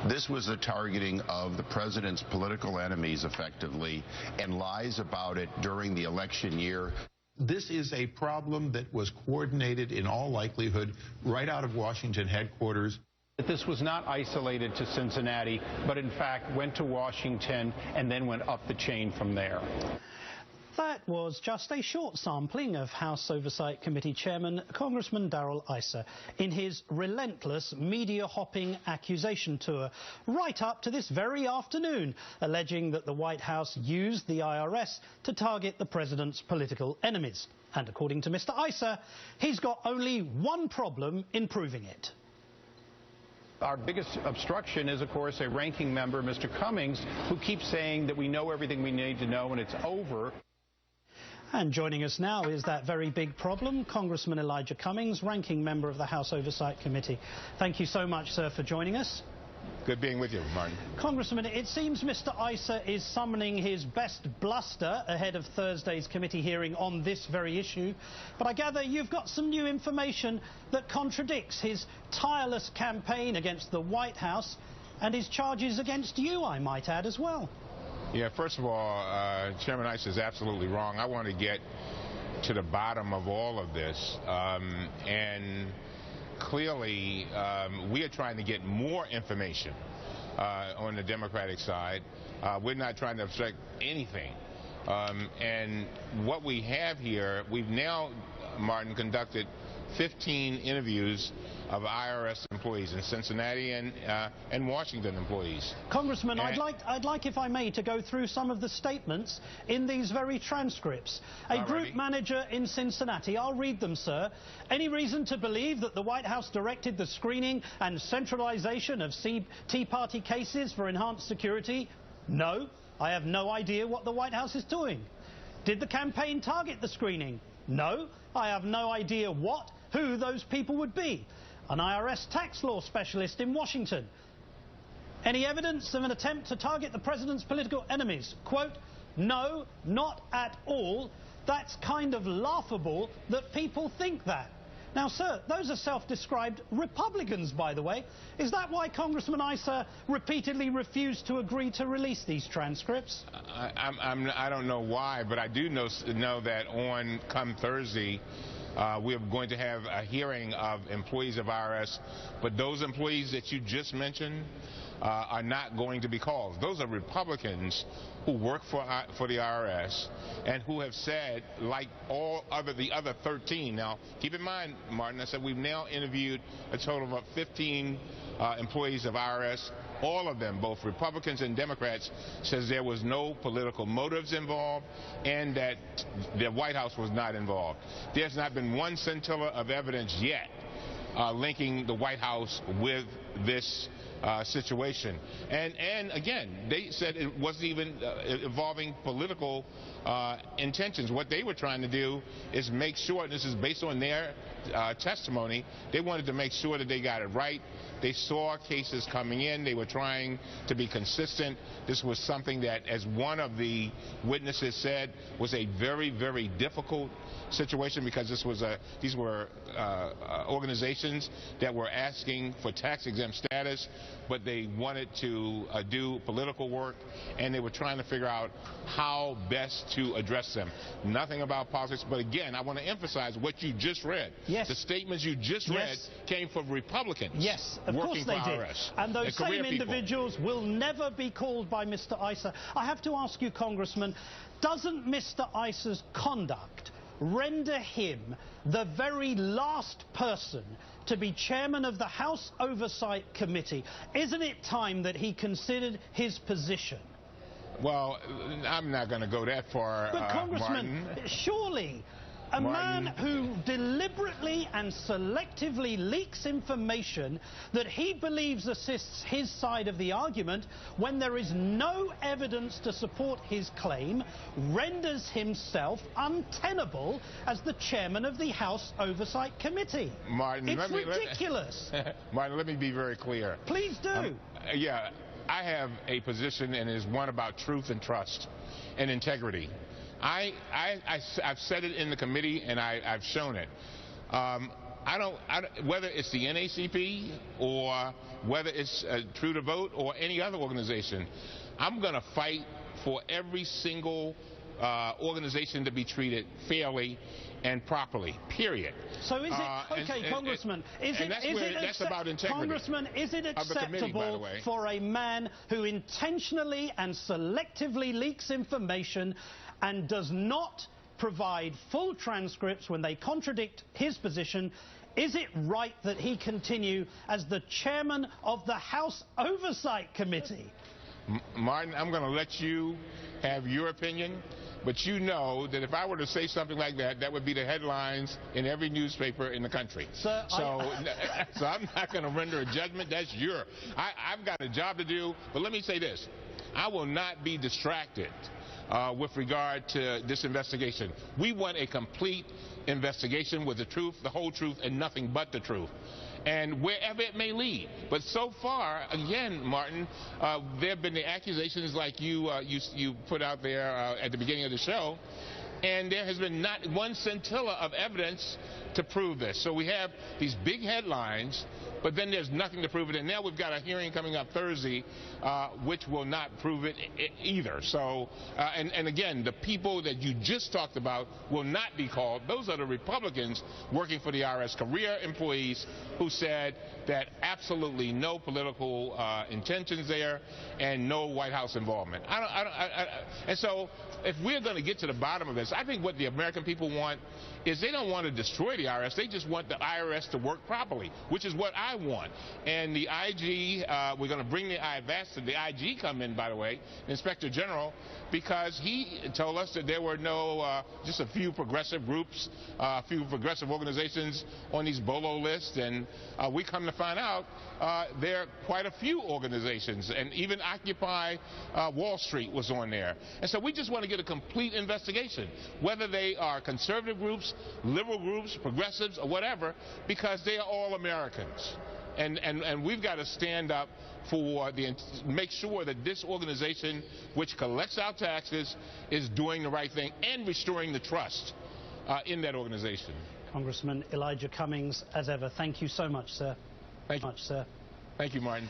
This was the targeting of the president's political enemies, effectively, and lies about it during the election year. This is a problem that was coordinated, in all likelihood, right out of Washington headquarters. This was not isolated to Cincinnati, but in fact went to Washington and then went up the chain from there. That was just a short sampling of House Oversight Committee Chairman Congressman Darrell Issa in his relentless media-hopping accusation tour, right up to this very afternoon, alleging that the White House used the IRS to target the president's political enemies. And according to Mr. Issa, he's got only one problem in proving it. Our biggest obstruction is, of course, a ranking member, Mr. Cummings, who keeps saying that we know everything we need to know and it's over. And joining us now is that very big problem, Congressman Elijah Cummings, ranking member of the House Oversight Committee. Thank you so much, sir, for joining us. Good being with you, Martin. Congressman, it seems Mr. Issa is summoning his best bluster ahead of Thursday's committee hearing on this very issue. But I gather you've got some new information that contradicts his tireless campaign against the White House and his charges against you, I might add, as well. Yeah, first of all, Chairman Issa is absolutely wrong. I want to get to the bottom of all of this. And clearly, we are trying to get more information on the Democratic side. We're not trying to obstruct anything. And what we have here, we've now, Martin, conducted 15 interviews of IRS employees in Cincinnati and Washington employees. Congressman, I'd like, if I may, to go through some of the statements in these very transcripts. A group manager in Cincinnati, I'll read them, sir. Any reason to believe that the White House directed the screening and centralization of Tea Party cases for enhanced security? No. I have no idea what the White House is doing. Did the campaign target the screening? No. I have no idea who those people would be. An IRS tax law specialist in Washington. Any evidence of an attempt to target the president's political enemies? Quote, no, not at all. That's kind of laughable that people think that. Now, sir, those are self-described Republicans, by the way. Is that why Congressman Issa repeatedly refused to agree to release these transcripts? I don't know why, but I do know that come Thursday, we're going to have a hearing of employees of IRS, but those employees that you just mentioned are not going to be called. Those are Republicans who work for the IRS and who have said, like the other 13. Now, keep in mind, Martin, I said we've now interviewed a total of 15 employees of IRS. All of them, both Republicans and Democrats, says there was no political motives involved and that the White House was not involved. There's not been one scintilla of evidence yet linking the White House with this situation. And again, they said it wasn't even involving political intentions. What they were trying to do is make sure, and this is based on their testimony, they wanted to make sure that they got it right. They saw cases coming in. They were trying to be consistent. This was something that, as one of the witnesses said, was a very, very difficult situation because these were organizations that were asking for tax-exempt status, but they wanted to do political work, and they were trying to figure out how best to address them. Nothing about politics, but again, I want to emphasize what you just read. Yes. The statements you just read came from Republicans. Yes, of course they did. And those same individuals will never be called by Mr. Issa. I have to ask you, Congressman, doesn't Mr. Issa's conduct render him the very last person to be chairman of the House Oversight Committee? Isn't it time that he considered his position? Well, I'm not going to go that far, but Congressman, Martin. Surely a man who deliberately and selectively leaks information that he believes assists his side of the argument when there is no evidence to support his claim renders himself untenable as the chairman of the House Oversight Committee. Martin, it's ridiculous. Martin, let me be very clear. Please do. Yeah, I have a position, and it is one about truth and trust and integrity. I've said it in the committee, and I've shown it. whether it's the NACP or whether it's True to Vote or any other organization, I'm going to fight for every single organization to be treated fairly and properly, period. So is it, okay, Congressman, that's about integrity. Congressman, is it acceptable for a man who intentionally and selectively leaks information and does not provide full transcripts when they contradict his position, is it right that he continue as the chairman of the House Oversight Committee? Martin, I'm going to let you have your opinion, but you know that if I were to say something like that, that would be the headlines in every newspaper in the country. Sir, so I'm not going to render a judgment. That's I've got a job to do, but let me say this. I will not be distracted with regard to this investigation. We want a complete investigation with the truth, the whole truth, and nothing but the truth, and wherever it may lead. But so far, again, Martin, there have been the accusations like you put out there at the beginning of the show, and there has been not one scintilla of evidence to prove this. So we have these big headlines, but then there's nothing to prove it. And now we've got a hearing coming up Thursday, which will not prove it either. So, and again, the people that you just talked about will not be called. Those are the Republicans working for the IRS, career employees who said that absolutely no political intentions there and no White House involvement. And so if we're going to get to the bottom of this, I think what the American people want is they don't want to destroy the IRS. They just want the IRS to work properly, which is what I want. And the IG, we're going to bring the IG come in, by the way, the Inspector General, because he told us that there were no, just a few progressive groups, a few progressive organizations on these BOLO lists, and we come to find out there are quite a few organizations, and even Occupy Wall Street was on there. And so we just want to get a complete investigation, whether they are conservative groups, liberal groups, progressives, or whatever, because they are all Americans. And we've got to stand up for make sure that this organization, which collects our taxes, is doing the right thing and restoring the trust in that organization. Congressman Elijah Cummings, as ever, thank you so much, sir. Thank you, Martin.